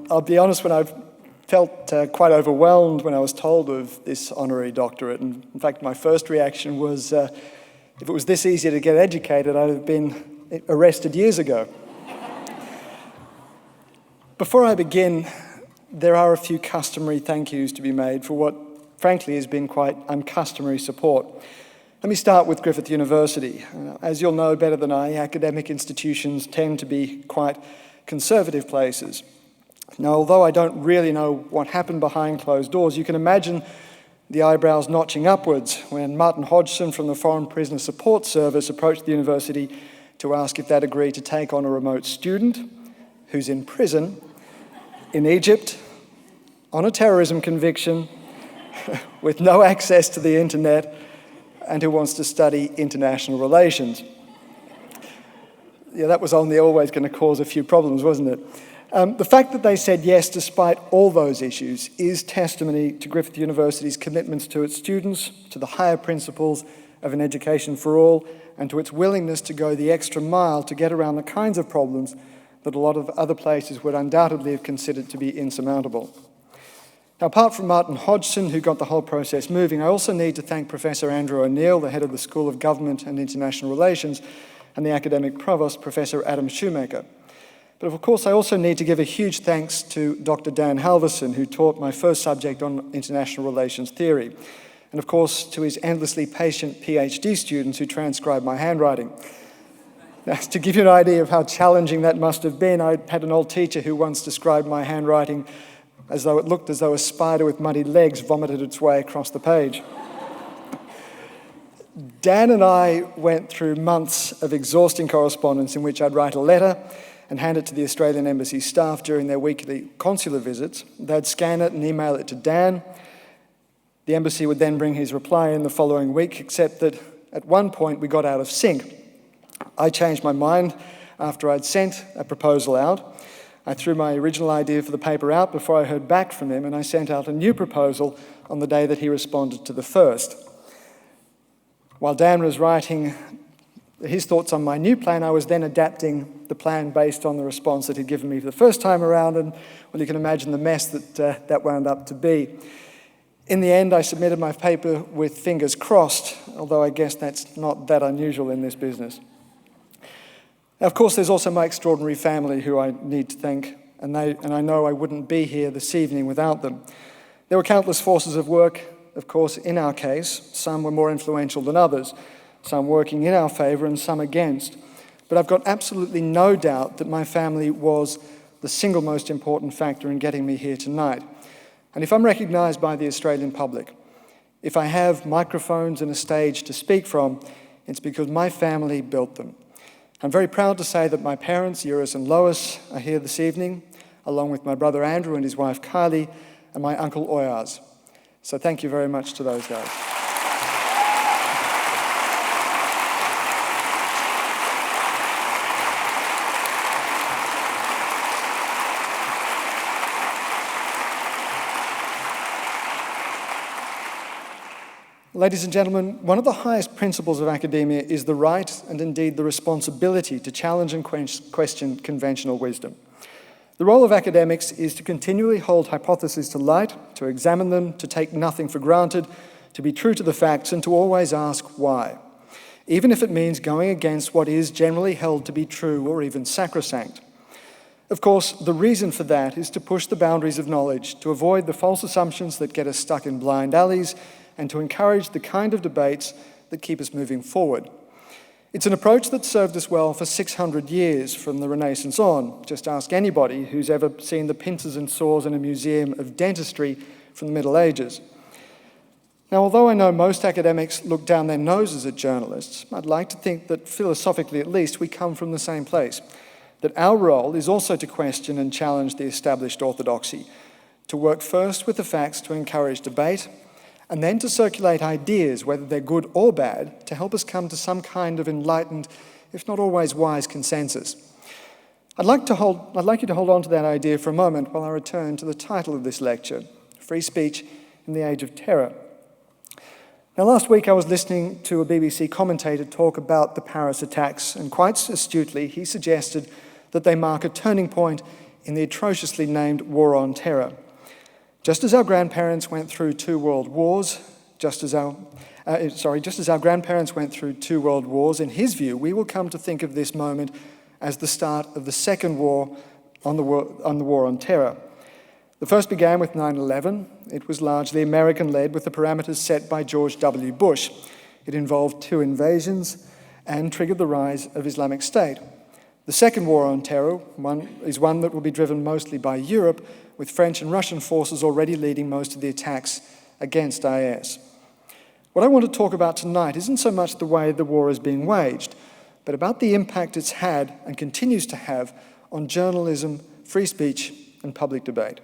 I'll be honest, when I felt quite overwhelmed when I was told of this honorary doctorate, and in fact my first reaction was, if it was this easy to get educated, I'd have been arrested years ago. Before I begin, there are a few customary thank yous to be made for what frankly has been quite uncustomary support. Let me start with Griffith University. As you'll know better than I, academic institutions tend to be quite conservative places. Now, although I don't really know what happened behind closed doors, you can imagine the eyebrows notching upwards when Martin Hodgson from the Foreign Prisoner Support Service approached the university to ask if they'd agree to take on a remote student who's in prison in Egypt on a terrorism conviction with no access to the internet and who wants to study international relations. Yeah, that was only always going to cause a few problems, wasn't it? The fact that they said yes despite all those issues is testimony to Griffith University's commitments to its students, to the higher principles of an education for all, and to its willingness to go the extra mile to get around the kinds of problems that a lot of other places would undoubtedly have considered to be insurmountable. Now, apart from Martin Hodgson, who got the whole process moving, I also need to thank Professor Andrew O'Neill, the head of the School of Government and International Relations, and the academic provost, Professor Adam Shoemaker. But of course, I also need to give a huge thanks to Dr. Dan Halverson, who taught my first subject on international relations theory, and of course to his endlessly patient PhD students who transcribed my handwriting. Now, to give you an idea of how challenging that must have been, I had an old teacher who once described my handwriting as though it looked as though a spider with muddy legs vomited its way across the page. Dan and I went through months of exhausting correspondence in which I'd write a letter and hand it to the Australian Embassy staff during their weekly consular visits. They'd scan it and email it to Dan. The embassy would then bring his reply in the following week, except that at one point we got out of sync. I changed my mind after I'd sent a proposal out. I threw my original idea for the paper out before I heard back from him, and I sent out a new proposal on the day that he responded to the first. While Dan was writing his thoughts on my new plan, I was then adapting the plan based on the response that he'd given me for the first time around, and well, you can imagine the mess that wound up to be. In the end, I submitted my paper with fingers crossed, although I guess that's not that unusual in this business. Now, of course, there's also my extraordinary family who I need to thank, and I know I wouldn't be here this evening without them. There were countless forces of work, of course, in our case. Some were more influential than others, some working in our favour and some against. But I've got absolutely no doubt that my family was the single most important factor in getting me here tonight. And if I'm recognised by the Australian public, if I have microphones and a stage to speak from, it's because my family built them. I'm very proud to say that my parents, Eurus and Lois, are here this evening, along with my brother Andrew and his wife Kylie, and my uncle Oyaz. So thank you very much to those guys. Ladies and gentlemen, one of the highest principles of academia is the right and indeed the responsibility to challenge and question conventional wisdom. The role of academics is to continually hold hypotheses to light, to examine them, to take nothing for granted, to be true to the facts, and to always ask why, even if it means going against what is generally held to be true or even sacrosanct. Of course, the reason for that is to push the boundaries of knowledge, to avoid the false assumptions that get us stuck in blind alleys, and to encourage the kind of debates that keep us moving forward. It's an approach that served us well for 600 years from the Renaissance on. Just ask anybody who's ever seen the pincers and saws in a museum of dentistry from the Middle Ages. Now, although I know most academics look down their noses at journalists, I'd like to think that philosophically at least we come from the same place, that our role is also to question and challenge the established orthodoxy, to work first with the facts to encourage debate, and then to circulate ideas, whether they're good or bad, to help us come to some kind of enlightened, if not always wise, consensus. I'd like you to hold on to that idea for a moment while I return to the title of this lecture, Free Speech in the Age of Terror. Now, last week I was listening to a BBC commentator talk about the Paris attacks, and quite astutely he suggested that they mark a turning point in the atrociously named War on Terror. Just as our grandparents went through two world wars, in his view, we will come to think of this moment as the start of the second war on the War on Terror. The first began with 9/11. It was largely American-led with the parameters set by George W. Bush. It involved two invasions and triggered the rise of Islamic State. The second War on Terror is one that will be driven mostly by Europe, with French and Russian forces already leading most of the attacks against IS. What I want to talk about tonight isn't so much the way the war is being waged, but about the impact it's had and continues to have on journalism, free speech, and public debate.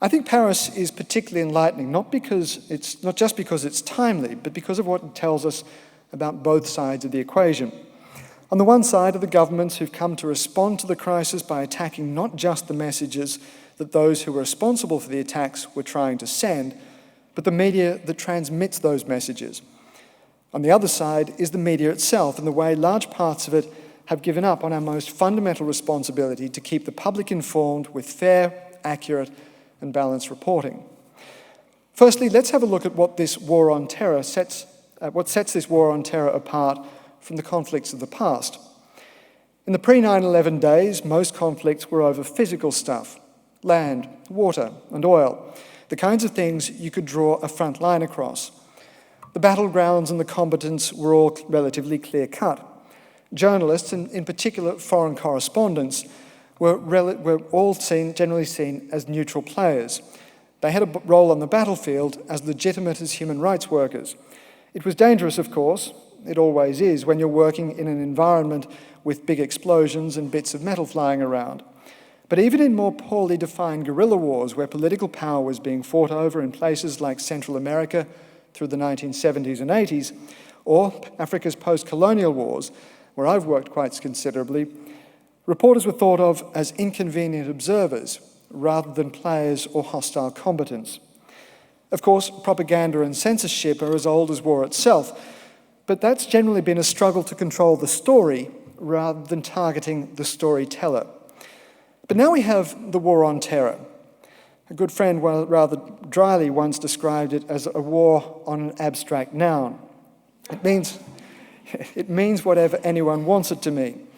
I think Paris is particularly enlightening, not just because it's timely, but because of what it tells us about both sides of the equation. On the one side are the governments who've come to respond to the crisis by attacking not just the messages that those who were responsible for the attacks were trying to send, but the media that transmits those messages. On the other side is the media itself and the way large parts of it have given up on our most fundamental responsibility to keep the public informed with fair, accurate, and balanced reporting. Firstly, let's have a look at what sets this war on terror apart from the conflicts of the past. In the pre-9/11 days, most conflicts were over physical stuff: land, water, and oil, the kinds of things you could draw a front line across. The battlegrounds and the combatants were all relatively clear-cut. Journalists, and in particular foreign correspondents, were generally seen as neutral players. They had a role on the battlefield as legitimate as human rights workers. It was dangerous, of course. It always is when you're working in an environment with big explosions and bits of metal flying around. But even in more poorly defined guerrilla wars where political power was being fought over in places like Central America through the 1970s and 80s, or Africa's post-colonial wars, where I've worked quite considerably, reporters were thought of as inconvenient observers rather than players or hostile combatants. Of course, propaganda and censorship are as old as war itself, but that's generally been a struggle to control the story rather than targeting the storyteller. But now we have the War on Terror. A good friend rather dryly once described it as a war on an abstract noun. It means whatever anyone wants it to mean.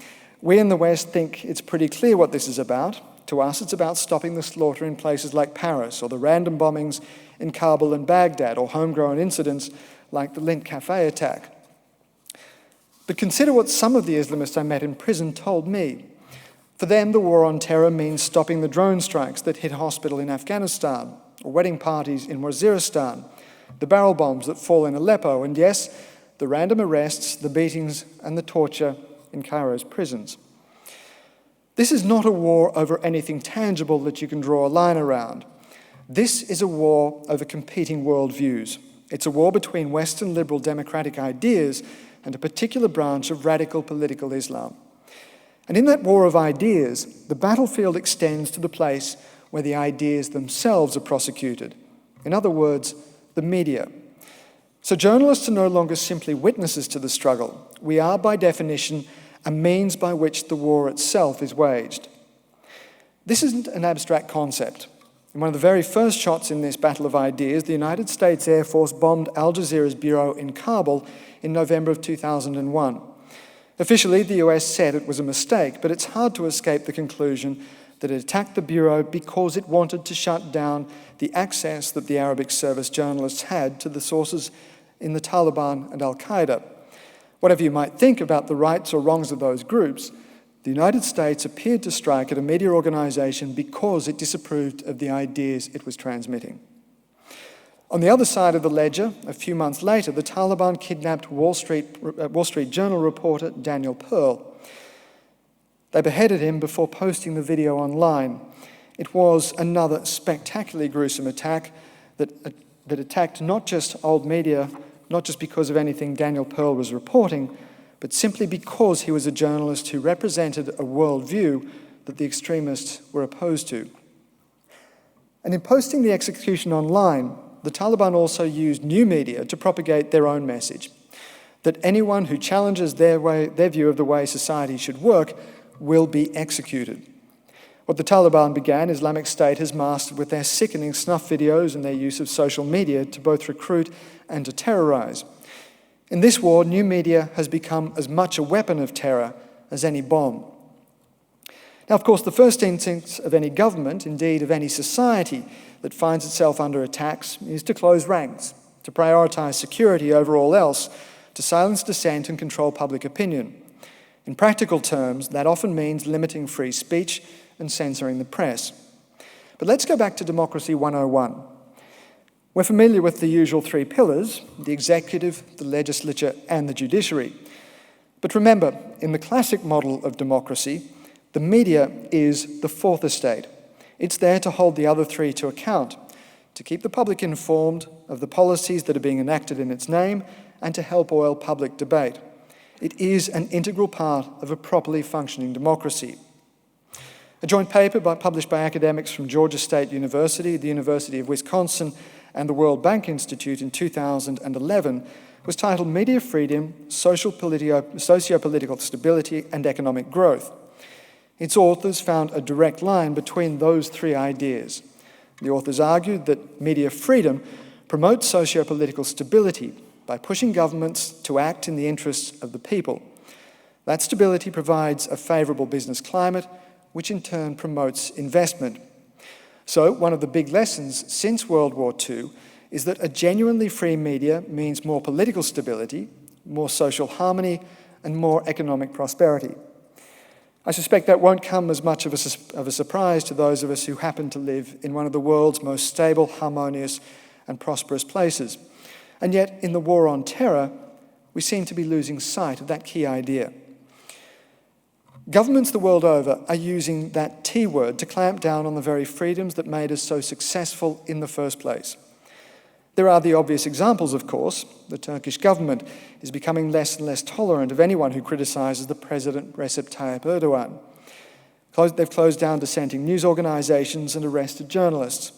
We in the West think it's pretty clear what this is about. To us, it's about stopping the slaughter in places like Paris, or the random bombings in Kabul and Baghdad, or homegrown incidents like the Lint Cafe attack. But consider what some of the Islamists I met in prison told me. For them, the War on Terror means stopping the drone strikes that hit a hospital in Afghanistan, or wedding parties in Waziristan, the barrel bombs that fall in Aleppo, and yes, the random arrests, the beatings, and the torture in Cairo's prisons. This is not a war over anything tangible that you can draw a line around. This is a war over competing worldviews. It's a war between Western liberal democratic ideas and a particular branch of radical political Islam. And in that war of ideas, the battlefield extends to the place where the ideas themselves are prosecuted. In other words, the media. So journalists are no longer simply witnesses to the struggle. We are, by definition, a means by which the war itself is waged. This isn't an abstract concept. In one of the very first shots in this battle of ideas, the United States Air Force bombed Al Jazeera's bureau in Kabul in November of 2001. Officially, the US said it was a mistake, but it's hard to escape the conclusion that it attacked the bureau because it wanted to shut down the access that the Arabic service journalists had to the sources in the Taliban and Al-Qaeda. Whatever you might think about the rights or wrongs of those groups, the United States appeared to strike at a media organization because it disapproved of the ideas it was transmitting. On the other side of the ledger, a few months later, the Taliban kidnapped Wall Street Journal reporter Daniel Pearl. They beheaded him before posting the video online. It was another spectacularly gruesome attack that attacked not just old media, not just because of anything Daniel Pearl was reporting, but simply because he was a journalist who represented a worldview that the extremists were opposed to. And in posting the execution online, the Taliban also used new media to propagate their own message, that anyone who challenges their view of the way society should work will be executed. What the Taliban began, Islamic State has mastered with their sickening snuff videos and their use of social media to both recruit and to terrorise. In this war, new media has become as much a weapon of terror as any bomb. Now, of course, the first instinct of any government, indeed of any society that finds itself under attacks, is to close ranks, to prioritise security over all else, to silence dissent and control public opinion. In practical terms, that often means limiting free speech and censoring the press. But let's go back to Democracy 101. We're familiar with the usual three pillars: the executive, the legislature, and the judiciary. But remember, in the classic model of democracy, the media is the fourth estate. It's there to hold the other three to account, to keep the public informed of the policies that are being enacted in its name, and to help oil public debate. It is an integral part of a properly functioning democracy. A joint paper published by academics from Georgia State University, the University of Wisconsin, and the World Bank Institute in 2011 was titled Media Freedom, Socio-Political Stability and Economic Growth. Its authors found a direct line between those three ideas. The authors argued that media freedom promotes socio-political stability by pushing governments to act in the interests of the people. That stability provides a favourable business climate, which in turn promotes investment. So, one of the big lessons since World War II is that a genuinely free media means more political stability, more social harmony, and more economic prosperity. I suspect that won't come as much of a surprise to those of us who happen to live in one of the world's most stable, harmonious, and prosperous places. And yet, in the war on terror, we seem to be losing sight of that key idea. Governments the world over are using that T word to clamp down on the very freedoms that made us so successful in the first place. There are the obvious examples, of course. The Turkish government is becoming less and less tolerant of anyone who criticises the President Recep Tayyip Erdogan. They've closed down dissenting news organisations and arrested journalists.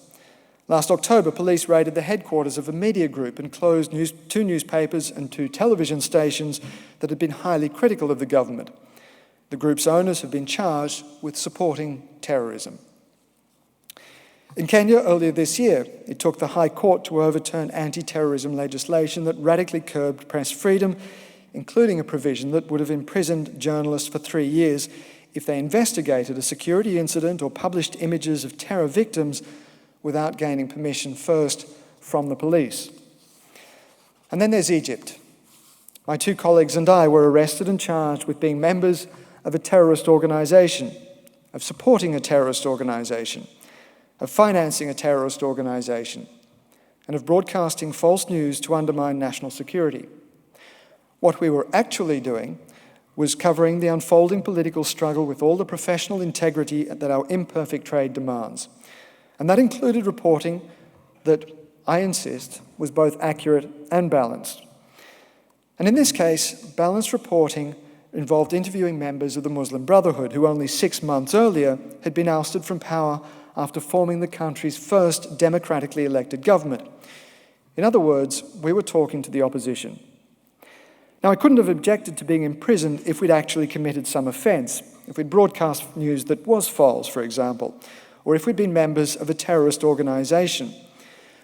Last October, police raided the headquarters of a media group and closed two newspapers and 2 television stations that had been highly critical of the government. The group's owners have been charged with supporting terrorism. In Kenya earlier this year, it took the High Court to overturn anti-terrorism legislation that radically curbed press freedom, including a provision that would have imprisoned journalists for 3 years if they investigated a security incident or published images of terror victims without gaining permission first from the police. And then there's Egypt. My 2 colleagues and I were arrested and charged with being members of a terrorist organisation, of supporting a terrorist organisation, of financing a terrorist organisation, and of broadcasting false news to undermine national security. What we were actually doing was covering the unfolding political struggle with all the professional integrity that our imperfect trade demands. And that included reporting that, I insist, was both accurate and balanced. And in this case, balanced reporting involved interviewing members of the Muslim Brotherhood who only 6 months earlier had been ousted from power after forming the country's first democratically elected government. In other words, we were talking to the opposition. Now, I couldn't have objected to being imprisoned if we'd actually committed some offence, if we'd broadcast news that was false, for example, or if we'd been members of a terrorist organisation.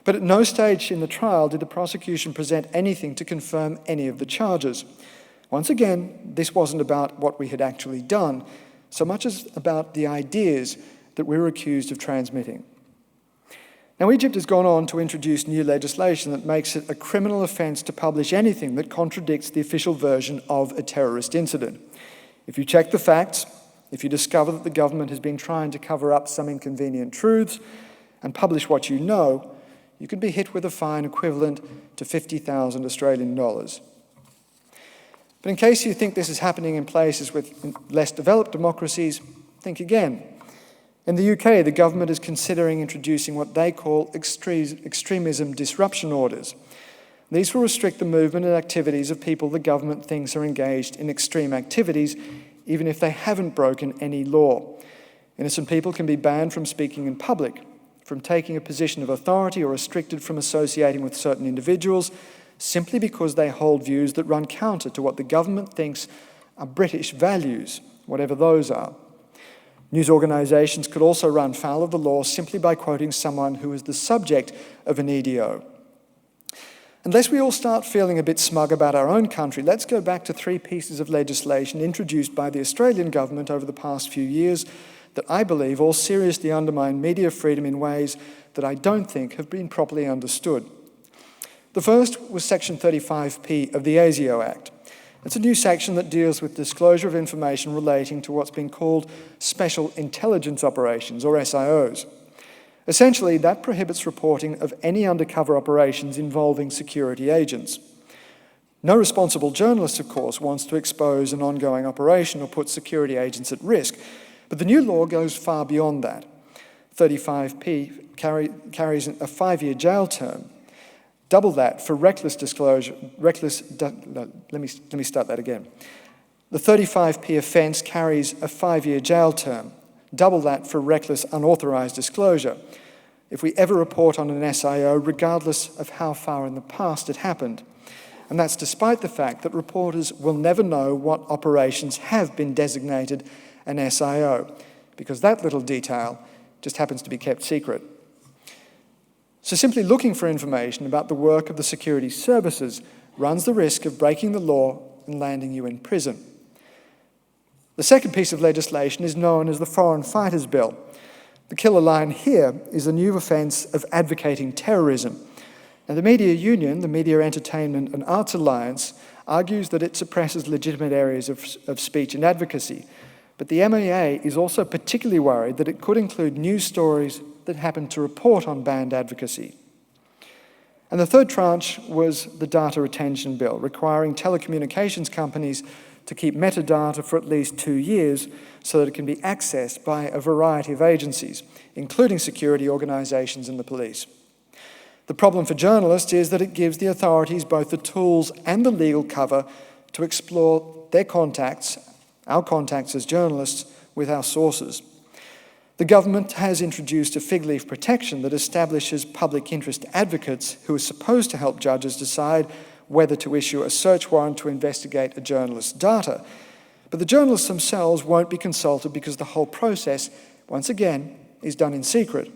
But at no stage in the trial did the prosecution present anything to confirm any of the charges. Once again, this wasn't about what we had actually done, so much as about the ideas that we were accused of transmitting. Now, Egypt has gone on to introduce new legislation that makes it a criminal offence to publish anything that contradicts the official version of a terrorist incident. If you check the facts, if you discover that the government has been trying to cover up some inconvenient truths and publish what you know, you could be hit with a fine equivalent to 50,000 Australian dollars. But in case you think this is happening in places with less developed democracies, think again. In the UK, the government is considering introducing what they call extremism disruption orders. These will restrict the movement and activities of people the government thinks are engaged in extreme activities, even if they haven't broken any law. Innocent people can be banned from speaking in public, from taking a position of authority, or restricted from associating with certain individuals, simply because they hold views that run counter to what the government thinks are British values, whatever those are. News organisations could also run foul of the law simply by quoting someone who is the subject of an EDO. Unless we all start feeling a bit smug about our own country, let's go back to 3 pieces of legislation introduced by the Australian government over the past few years that I believe all seriously undermine media freedom in ways that I don't think have been properly understood. The first was Section 35P of the Azo Act. It's a new section that deals with disclosure of information relating to what's been called Special Intelligence Operations, or SIOs. Essentially, that prohibits reporting of any undercover operations involving security agents. No responsible journalist, of course, wants to expose an ongoing operation or put security agents at risk, but the new law goes far beyond that. 35P carries a 5-year jail term. Double that for reckless disclosure. Let me start that again. The 35P offence carries a 5-year jail term. Double that for reckless, unauthorised disclosure. If we ever report on an SIO, regardless of how far in the past it happened. And that's despite the fact that reporters will never know what operations have been designated an SIO, because that little detail just happens to be kept secret. So simply looking for information about the work of the security services runs the risk of breaking the law and landing you in prison. The second piece of legislation is known as the Foreign Fighters Bill. The killer line here is the new offence of advocating terrorism. Now, the Media Union, the Media Entertainment and Arts Alliance, argues that it suppresses legitimate areas of speech and advocacy. But the MEA is also particularly worried that it could include news stories that happen to report on banned advocacy. And the third tranche was the Data Retention Bill, requiring telecommunications companies to keep metadata for at least 2 years so that it can be accessed by a variety of agencies, including security organisations and the police. The problem for journalists is that it gives the authorities both the tools and the legal cover to explore their contacts, our contacts as journalists, with our sources. The government has introduced a fig leaf protection that establishes public interest advocates who are supposed to help judges decide whether to issue a search warrant to investigate a journalist's data. But the journalists themselves won't be consulted because the whole process, once again, is done in secret.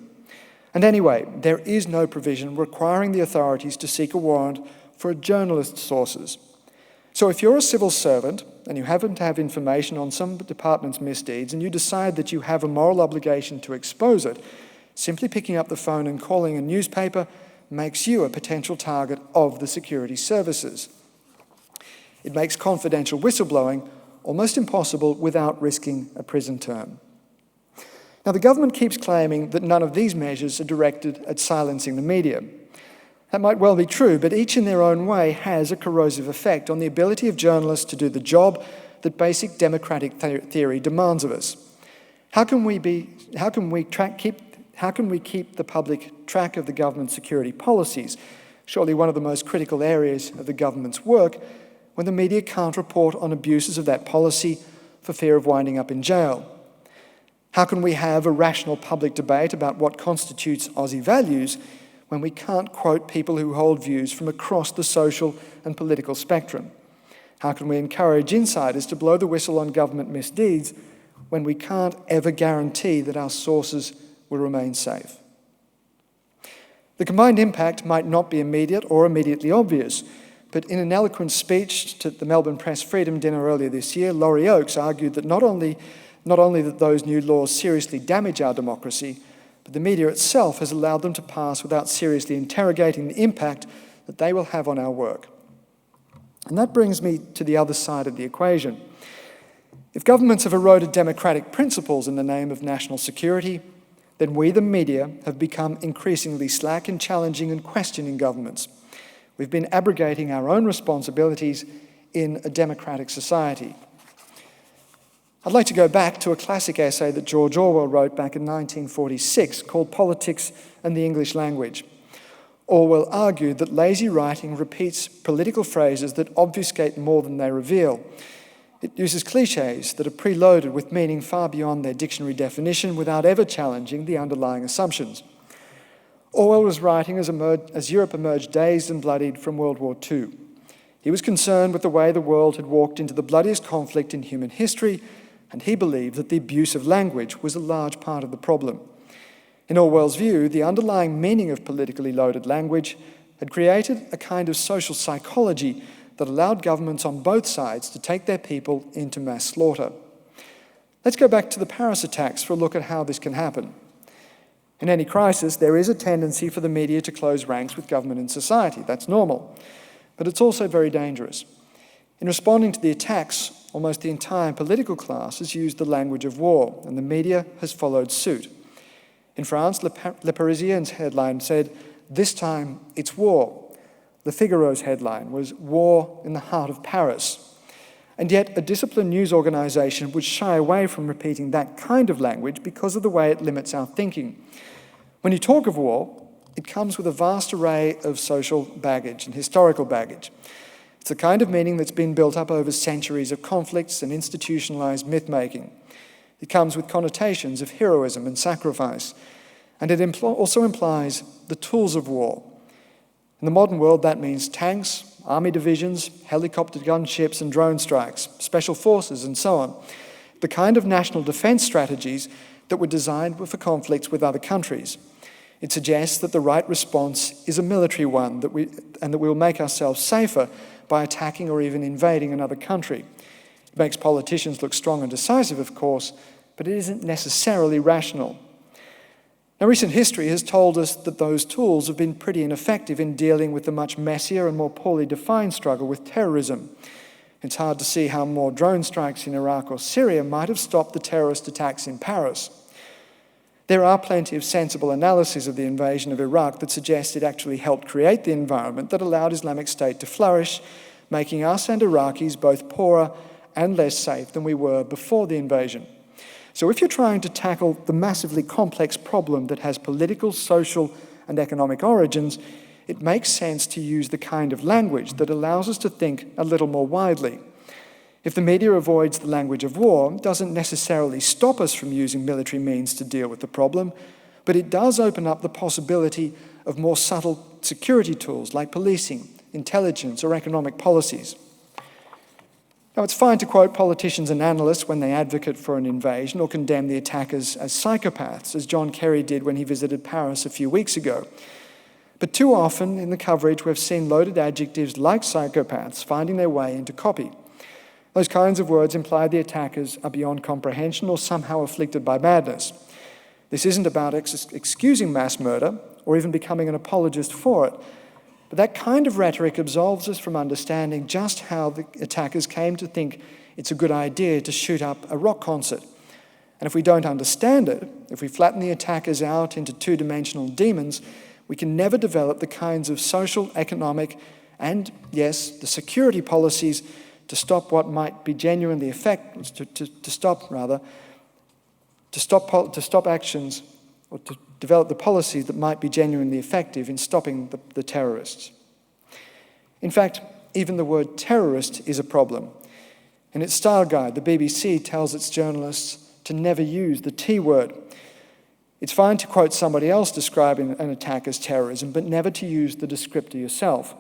And anyway, there is no provision requiring the authorities to seek a warrant for a journalist's sources. So if you're a civil servant and you happen to have information on some department's misdeeds and you decide that you have a moral obligation to expose it, simply picking up the phone and calling a newspaper makes you a potential target of the security services. It makes confidential whistleblowing almost impossible without risking a prison term. Now, the government keeps claiming that none of these measures are directed at silencing the media. That might well be true, but each in their own way has a corrosive effect on the ability of journalists to do the job that basic democratic theory demands of us. How can we keep the public track of the government's security policies, surely one of the most critical areas of the government's work, when the media can't report on abuses of that policy for fear of winding up in jail? How can we have a rational public debate about what constitutes Aussie values when we can't quote people who hold views from across the social and political spectrum? How can we encourage insiders to blow the whistle on government misdeeds when we can't ever guarantee that our sources will remain safe? The combined impact might not be immediate or immediately obvious, but in an eloquent speech to the Melbourne Press Freedom Dinner earlier this year, Laurie Oakes argued that not only that those new laws seriously damage our democracy, but the media itself has allowed them to pass without seriously interrogating the impact that they will have on our work. And that brings me to the other side of the equation. If governments have eroded democratic principles in the name of national security, then we, the media, have become increasingly slack in challenging and questioning governments. We've been abrogating our own responsibilities in a democratic society. I'd like to go back to a classic essay that George Orwell wrote back in 1946 called Politics and the English Language. Orwell argued that lazy writing repeats political phrases that obfuscate more than they reveal. It uses cliches that are preloaded with meaning far beyond their dictionary definition without ever challenging the underlying assumptions. Orwell was writing as Europe emerged dazed and bloodied from World War II. He was concerned with the way the world had walked into the bloodiest conflict in human history, and he believed that the abuse of language was a large part of the problem. In Orwell's view, the underlying meaning of politically loaded language had created a kind of social psychology that allowed governments on both sides to take their people into mass slaughter. Let's go back to the Paris attacks for a look at how this can happen. In any crisis, there is a tendency for the media to close ranks with government and society. That's normal. But it's also very dangerous. In responding to the attacks, almost the entire political class has used the language of war, and the media has followed suit. In France, Le Parisien's headline said, "This time it's war." Le Figaro's headline was, "War in the heart of Paris." And yet, a disciplined news organisation would shy away from repeating that kind of language because of the way it limits our thinking. When you talk of war, it comes with a vast array of social baggage and historical baggage. It's the kind of meaning that's been built up over centuries of conflicts and institutionalised myth-making. It comes with connotations of heroism and sacrifice, and it also implies the tools of war. In the modern world, that means tanks, army divisions, helicopter gunships and drone strikes, special forces and so on. The kind of national defence strategies that were designed for conflicts with other countries. It suggests that the right response is a military one, that we will make ourselves safer by attacking or even invading another country. It makes politicians look strong and decisive, of course, but it isn't necessarily rational. Now, recent history has told us that those tools have been pretty ineffective in dealing with the much messier and more poorly defined struggle with terrorism. It's hard to see how more drone strikes in Iraq or Syria might have stopped the terrorist attacks in Paris. There are plenty of sensible analyses of the invasion of Iraq that suggest it actually helped create the environment that allowed Islamic State to flourish, making us and Iraqis both poorer and less safe than we were before the invasion. So if you're trying to tackle the massively complex problem that has political, social, and economic origins, it makes sense to use the kind of language that allows us to think a little more widely. If the media avoids the language of war, it doesn't necessarily stop us from using military means to deal with the problem, but it does open up the possibility of more subtle security tools like policing, intelligence, or economic policies. Now, it's fine to quote politicians and analysts when they advocate for an invasion or condemn the attackers as psychopaths, as John Kerry did when he visited Paris a few weeks ago. But too often in the coverage, we've seen loaded adjectives like psychopaths finding their way into copy. Those kinds of words imply the attackers are beyond comprehension or somehow afflicted by madness. This isn't about excusing mass murder or even becoming an apologist for it. But that kind of rhetoric absolves us from understanding just how the attackers came to think it's a good idea to shoot up a rock concert. And if we don't understand it, if we flatten the attackers out into two-dimensional demons, we can never develop the kinds of social, economic, and, yes, the security policies to stop what might be genuinely to stop actions, or to develop the policies that might be genuinely effective in stopping the terrorists. In fact, even the word terrorist is a problem. In its style guide, the BBC tells its journalists to never use the T word. It's fine to quote somebody else describing an attack as terrorism, but never to use the descriptor yourself.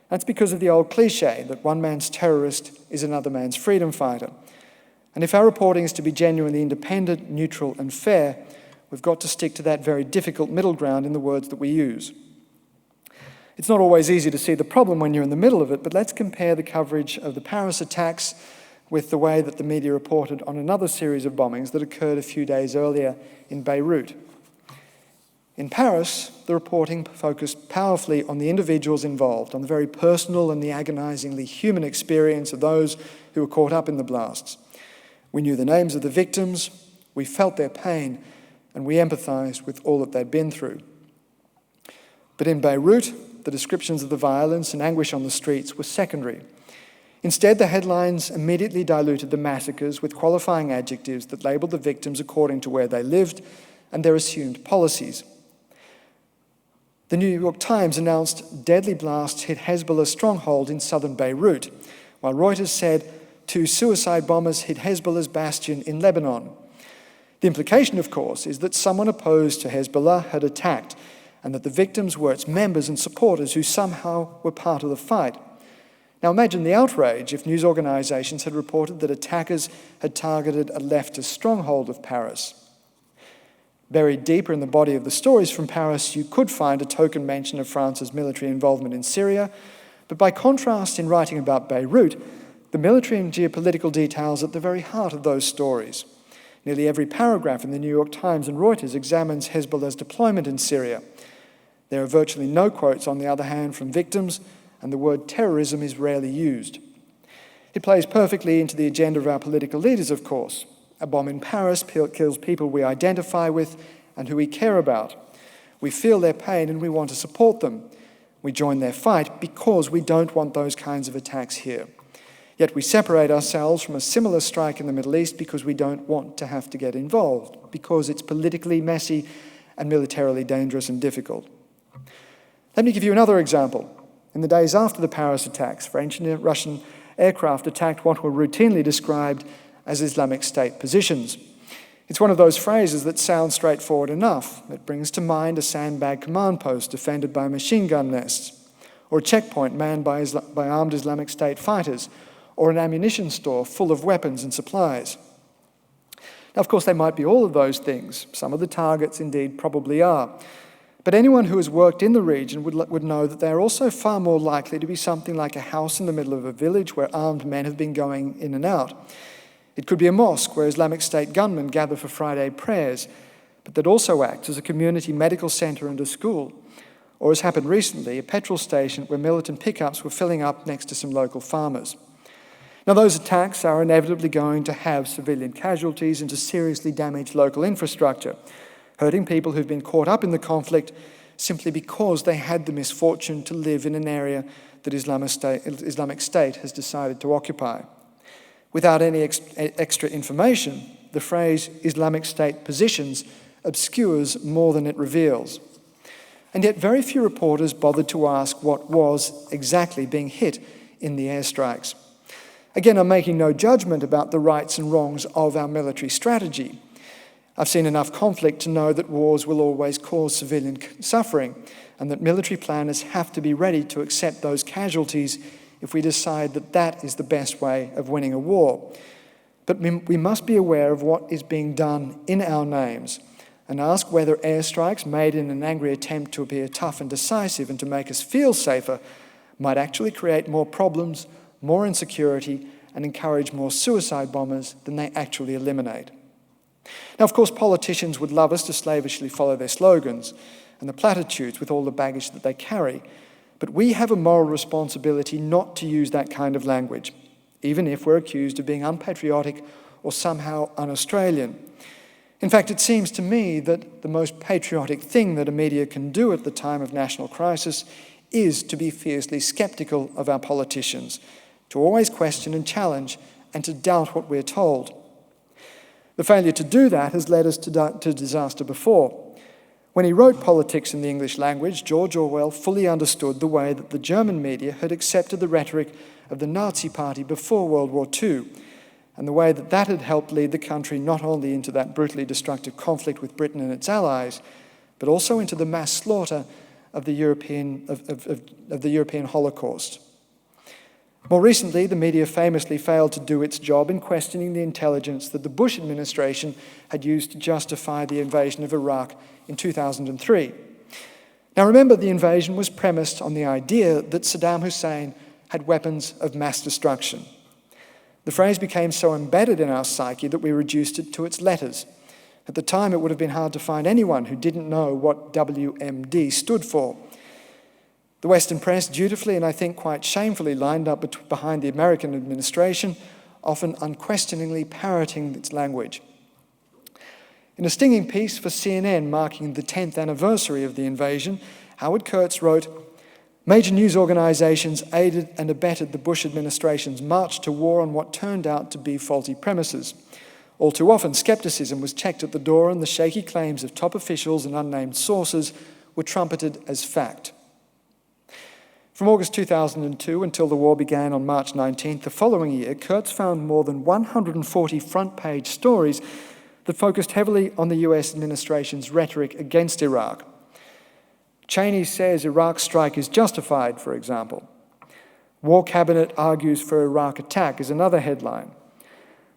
That's because of the old cliche that one man's terrorist is another man's freedom fighter. And if our reporting is to be genuinely independent, neutral, and fair, we've got to stick to that very difficult middle ground in the words that we use. It's not always easy to see the problem when you're in the middle of it, but let's compare the coverage of the Paris attacks with the way that the media reported on another series of bombings that occurred a few days earlier in Beirut. In Paris, the reporting focused powerfully on the individuals involved, on the very personal and the agonizingly human experience of those who were caught up in the blasts. We knew the names of the victims, we felt their pain, and we empathized with all that they'd been through. But in Beirut, the descriptions of the violence and anguish on the streets were secondary. Instead, the headlines immediately diluted the massacres with qualifying adjectives that labeled the victims according to where they lived and their assumed policies. The New York Times announced deadly blasts hit Hezbollah's stronghold in southern Beirut, while Reuters said 2 suicide bombers hit Hezbollah's bastion in Lebanon. The implication, of course, is that someone opposed to Hezbollah had attacked and that the victims were its members and supporters who somehow were part of the fight. Now imagine the outrage if news organisations had reported that attackers had targeted a leftist stronghold of Paris. Buried deeper in the body of the stories from Paris, you could find a token mention of France's military involvement in Syria, but by contrast, in writing about Beirut, the military and geopolitical details are at the very heart of those stories. Nearly every paragraph in the New York Times and Reuters examines Hezbollah's deployment in Syria. There are virtually no quotes, on the other hand, from victims, and the word terrorism is rarely used. It plays perfectly into the agenda of our political leaders, of course. A bomb in Paris kills people we identify with and who we care about. We feel their pain and we want to support them. We join their fight because we don't want those kinds of attacks here. Yet we separate ourselves from a similar strike in the Middle East because we don't want to have to get involved, because it's politically messy and militarily dangerous and difficult. Let me give you another example. In the days after the Paris attacks, French and Russian aircraft attacked what were routinely described as Islamic State positions. It's one of those phrases that sounds straightforward enough. It brings to mind a sandbag command post defended by machine gun nests, or a checkpoint manned by armed Islamic State fighters, or an ammunition store full of weapons and supplies. Now, of course, they might be all of those things. Some of the targets indeed probably are. But anyone who has worked in the region would know that they are also far more likely to be something like a house in the middle of a village where armed men have been going in and out. It could be a mosque where Islamic State gunmen gather for Friday prayers, but that also acts as a community medical centre and a school. Or, as happened recently, a petrol station where militant pickups were filling up next to some local farmers. Now, those attacks are inevitably going to have civilian casualties and to seriously damage local infrastructure, hurting people who've been caught up in the conflict simply because they had the misfortune to live in an area that Islamic State has decided to occupy. Without any extra information, the phrase Islamic State positions obscures more than it reveals. And yet very few reporters bothered to ask what was exactly being hit in the airstrikes. Again, I'm making no judgment about the rights and wrongs of our military strategy. I've seen enough conflict to know that wars will always cause civilian suffering, and that military planners have to be ready to accept those casualties if we decide that that is the best way of winning a war. But we must be aware of what is being done in our names and ask whether airstrikes made in an angry attempt to appear tough and decisive and to make us feel safer might actually create more problems, more insecurity, and encourage more suicide bombers than they actually eliminate. Now, of course, politicians would love us to slavishly follow their slogans and the platitudes with all the baggage that they carry, but we have a moral responsibility not to use that kind of language, even if we're accused of being unpatriotic or somehow un-Australian. In fact, it seems to me that the most patriotic thing that a media can do at the time of national crisis is to be fiercely sceptical of our politicians, to always question and challenge, and to doubt what we're told. The failure to do that has led us to disaster before. When he wrote Politics in the English Language, George Orwell fully understood the way that the German media had accepted the rhetoric of the Nazi Party before World War II, and the way that that had helped lead the country not only into that brutally destructive conflict with Britain and its allies, but also into the mass slaughter of the European Holocaust. More recently, the media famously failed to do its job in questioning the intelligence that the Bush administration had used to justify the invasion of Iraq in 2003. Now remember, the invasion was premised on the idea that Saddam Hussein had weapons of mass destruction. The phrase became so embedded in our psyche that we reduced it to its letters. At the time, it would have been hard to find anyone who didn't know what WMD stood for. The Western press dutifully and I think quite shamefully lined up behind the American administration, often unquestioningly parroting its language. In a stinging piece for CNN marking the 10th anniversary of the invasion, Howard Kurtz wrote, "Major news organizations aided and abetted the Bush administration's march to war on what turned out to be faulty premises. All too often, skepticism was checked at the door and the shaky claims of top officials and unnamed sources were trumpeted as fact." From August 2002 until the war began on March 19th the following year, Kurtz found more than 140 front-page stories that focused heavily on the US administration's rhetoric against Iraq. Cheney says Iraq's strike is justified, for example. War Cabinet argues for Iraq attack is another headline.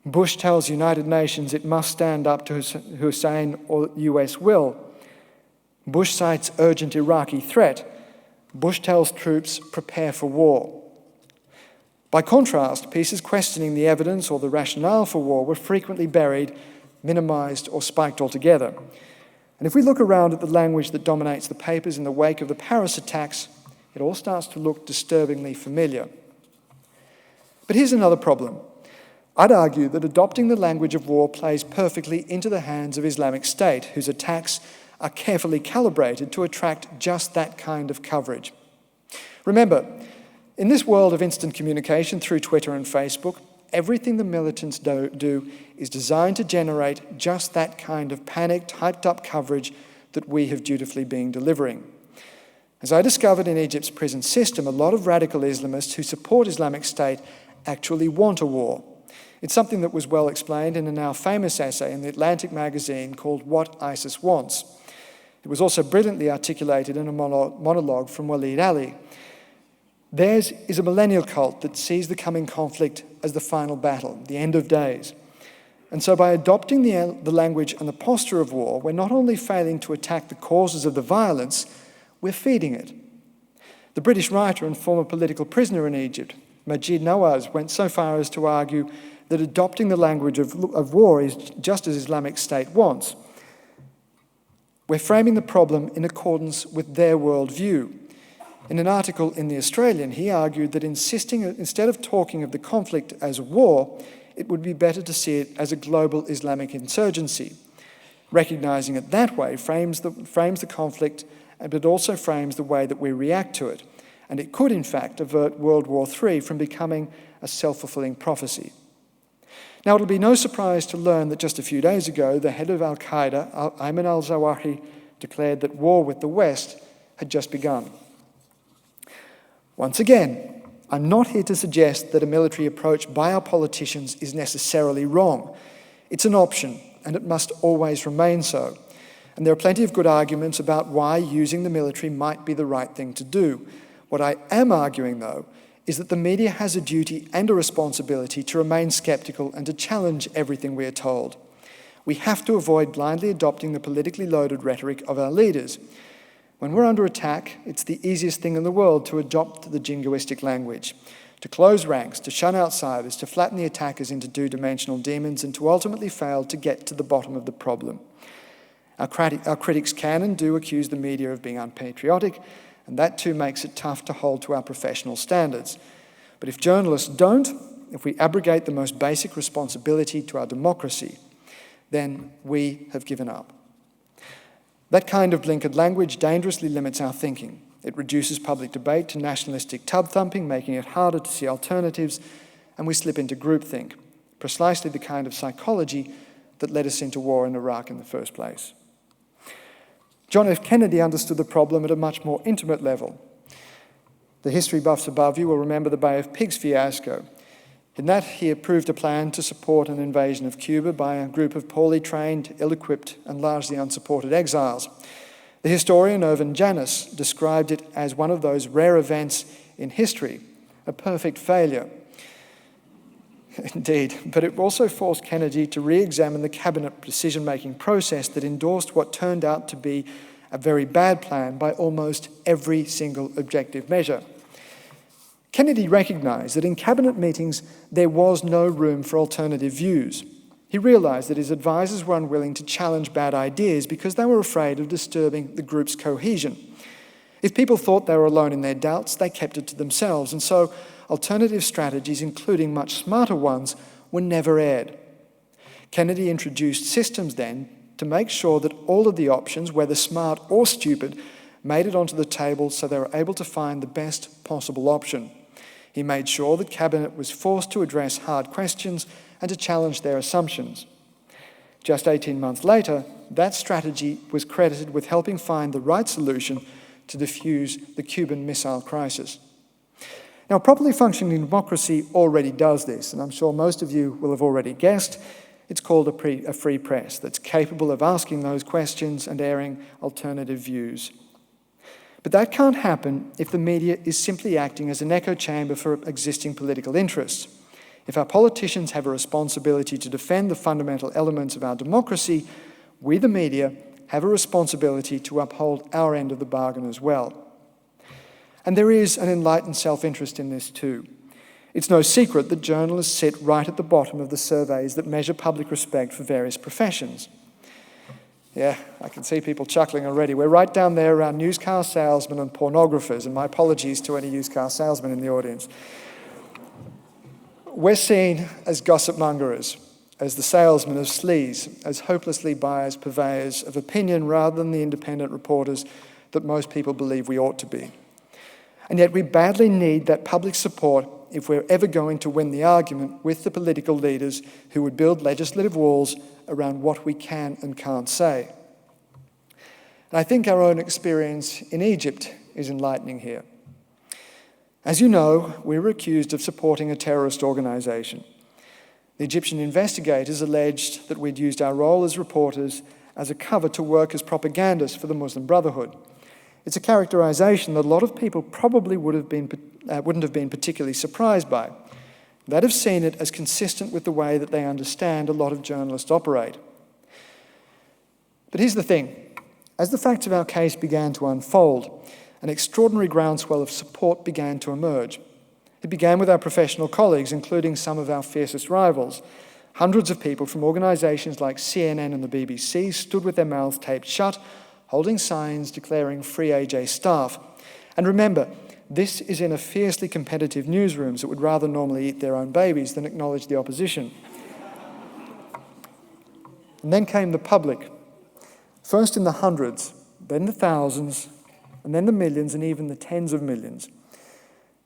Bush tells United Nations it must stand up to Hussein or US will. Bush cites urgent Iraqi threat. Bush tells troops prepare for war. By contrast, pieces questioning the evidence or the rationale for war were frequently buried, minimised or spiked altogether. And if we look around at the language that dominates the papers in the wake of the Paris attacks, it all starts to look disturbingly familiar. But here's another problem. I'd argue that adopting the language of war plays perfectly into the hands of Islamic State, whose attacks are carefully calibrated to attract just that kind of coverage. Remember, in this world of instant communication through Twitter and Facebook, everything the militants do is designed to generate just that kind of panicked, hyped-up coverage that we have dutifully been delivering. As I discovered in Egypt's prison system, a lot of radical Islamists who support Islamic State actually want a war. It's something that was well explained in a now famous essay in the Atlantic magazine called What ISIS Wants. It was also brilliantly articulated in a monologue from Walid Ali. Theirs is a millennial cult that sees the coming conflict as the final battle, the end of days. And so by adopting the language and the posture of war, we're not only failing to attack the causes of the violence, we're feeding it. The British writer and former political prisoner in Egypt, Majid Nawaz, went so far as to argue that adopting the language of war is just as Islamic State wants. We're framing the problem in accordance with their worldview. In an article in The Australian, he argued that instead of talking of the conflict as a war, it would be better to see it as a global Islamic insurgency. Recognising it that way frames the conflict, but also frames the way that we react to it. And it could, in fact, avert World War III from becoming a self-fulfilling prophecy. Now, it'll be no surprise to learn that just a few days ago, the head of al-Qaeda, Ayman al-Zawahiri, declared that war with the West had just begun. Once again, I'm not here to suggest that a military approach by our politicians is necessarily wrong. It's an option, and it must always remain so. And there are plenty of good arguments about why using the military might be the right thing to do. What I am arguing, though, is that the media has a duty and a responsibility to remain sceptical and to challenge everything we are told. We have to avoid blindly adopting the politically loaded rhetoric of our leaders. When we're under attack, it's the easiest thing in the world to adopt the jingoistic language, to close ranks, to shun outsiders, to flatten the attackers into two-dimensional demons, and to ultimately fail to get to the bottom of the problem. Our critics can and do accuse the media of being unpatriotic, and that too makes it tough to hold to our professional standards. But if journalists don't, if we abrogate the most basic responsibility to our democracy, then we have given up. That kind of blinkered language dangerously limits our thinking. It reduces public debate to nationalistic tub-thumping, making it harder to see alternatives, and we slip into groupthink, precisely the kind of psychology that led us into war in Iraq in the first place. John F. Kennedy understood the problem at a much more intimate level. The history buffs above you will remember the Bay of Pigs fiasco. In that, he approved a plan to support an invasion of Cuba by a group of poorly trained, ill-equipped, and largely unsupported exiles. The historian Irvin Janis described it as one of those rare events in history, a perfect failure. Indeed, but it also forced Kennedy to re-examine the cabinet decision-making process that endorsed what turned out to be a very bad plan by almost every single objective measure. Kennedy recognised that in cabinet meetings there was no room for alternative views. He realised that his advisers were unwilling to challenge bad ideas because they were afraid of disturbing the group's cohesion. If people thought they were alone in their doubts, they kept it to themselves, and so alternative strategies, including much smarter ones, were never aired. Kennedy introduced systems then to make sure that all of the options, whether smart or stupid, made it onto the table so they were able to find the best possible option. He made sure that Cabinet was forced to address hard questions and to challenge their assumptions. Just 18 months later, that strategy was credited with helping find the right solution to defuse the Cuban Missile Crisis. Now, a properly functioning democracy already does this, and I'm sure most of you will have already guessed. It's called a free press that's capable of asking those questions and airing alternative views. But that can't happen if the media is simply acting as an echo chamber for existing political interests. If our politicians have a responsibility to defend the fundamental elements of our democracy, we, the media, have a responsibility to uphold our end of the bargain as well. And there is an enlightened self-interest in this too. It's no secret that journalists sit right at the bottom of the surveys that measure public respect for various professions. Yeah, I can see people chuckling already. We're right down there around used car salesmen and pornographers, and my apologies to any used car salesmen in the audience. We're seen as gossip mongers, as the salesmen of sleaze, as hopelessly biased purveyors of opinion rather than the independent reporters that most people believe we ought to be. And yet we badly need that public support if we're ever going to win the argument with the political leaders who would build legislative walls around what we can and can't say. And I think our own experience in Egypt is enlightening here. As you know, we were accused of supporting a terrorist organisation. The Egyptian investigators alleged that we'd used our role as reporters as a cover to work as propagandists for the Muslim Brotherhood. It's a characterisation that a lot of people probably wouldn't have been particularly surprised by. They'd have seen it as consistent with the way that they understand a lot of journalists operate. But here's the thing. As the facts of our case began to unfold, an extraordinary groundswell of support began to emerge. It began with our professional colleagues, including some of our fiercest rivals. Hundreds of people from organisations like CNN and the BBC stood with their mouths taped shut, holding signs declaring free AJ staff. And remember, this is in a fiercely competitive newsrooms that would rather normally eat their own babies than acknowledge the opposition. And then came the public, first in the hundreds, then the thousands, and then the millions and even the tens of millions.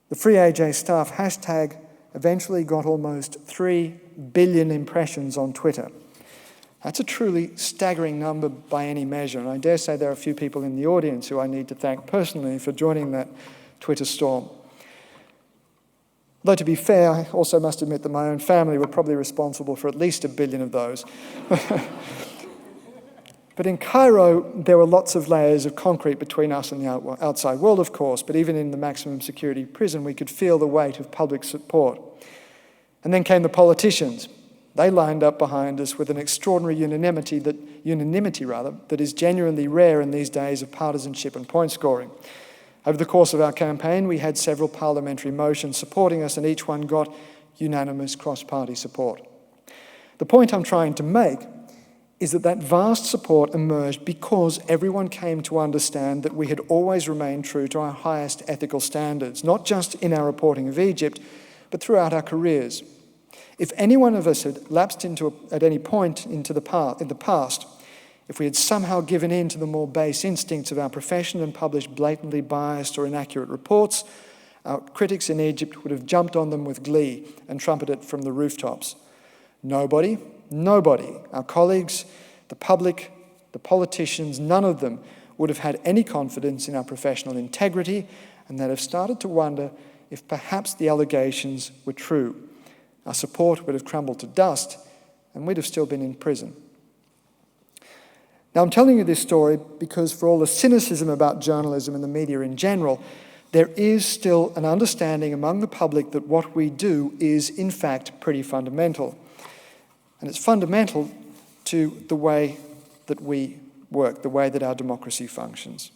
The Free AJ Staff hashtag eventually got almost 3 billion impressions on Twitter. That's a truly staggering number by any measure, and I dare say there are a few people in the audience who I need to thank personally for joining that Twitter storm. Though to be fair, I also must admit that my own family were probably responsible for at least 1 billion of those. But in Cairo, there were lots of layers of concrete between us and the outside world, of course, but even in the maximum security prison, we could feel the weight of public support. And then came the politicians. They lined up behind us with an extraordinary unanimity that is genuinely rare in these days of partisanship and point scoring. Over the course of our campaign, we had several parliamentary motions supporting us, and each one got unanimous cross-party support. The point I'm trying to make is that vast support emerged because everyone came to understand that we had always remained true to our highest ethical standards, not just in our reporting of Egypt, but throughout our careers. If any one of us had lapsed at any point in the past, if we had somehow given in to the more base instincts of our profession and published blatantly biased or inaccurate reports, our critics in Egypt would have jumped on them with glee and trumpeted from the rooftops. Nobody, our colleagues, the public, the politicians, none of them would have had any confidence in our professional integrity, and they'd have started to wonder if perhaps the allegations were true. Our support would have crumbled to dust, and we'd have still been in prison. Now, I'm telling you this story because for all the cynicism about journalism and the media in general, there is still an understanding among the public that what we do is, in fact, pretty fundamental. And it's fundamental to the way that we work, the way that our democracy functions.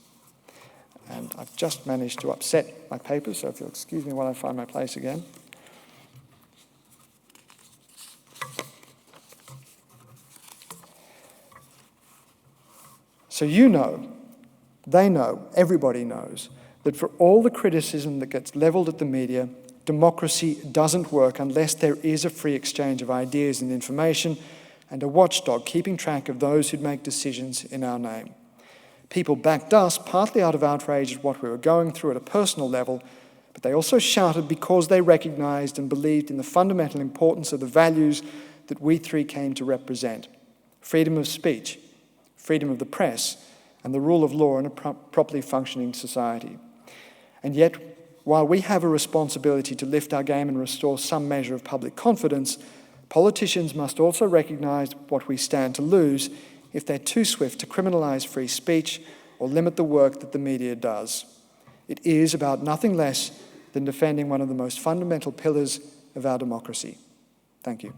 And I've just managed to upset my paper, so if you'll excuse me while I find my place again. So you know, they know, everybody knows, that for all the criticism that gets levelled at the media, democracy doesn't work unless there is a free exchange of ideas and information and a watchdog keeping track of those who'd make decisions in our name. People backed us partly out of outrage at what we were going through at a personal level, but they also shouted because they recognised and believed in the fundamental importance of the values that we three came to represent: freedom of speech, freedom of the press, and the rule of law in a properly functioning society. And yet, while we have a responsibility to lift our game and restore some measure of public confidence, politicians must also recognise what we stand to lose if they're too swift to criminalise free speech or limit the work that the media does. It is about nothing less than defending one of the most fundamental pillars of our democracy. Thank you.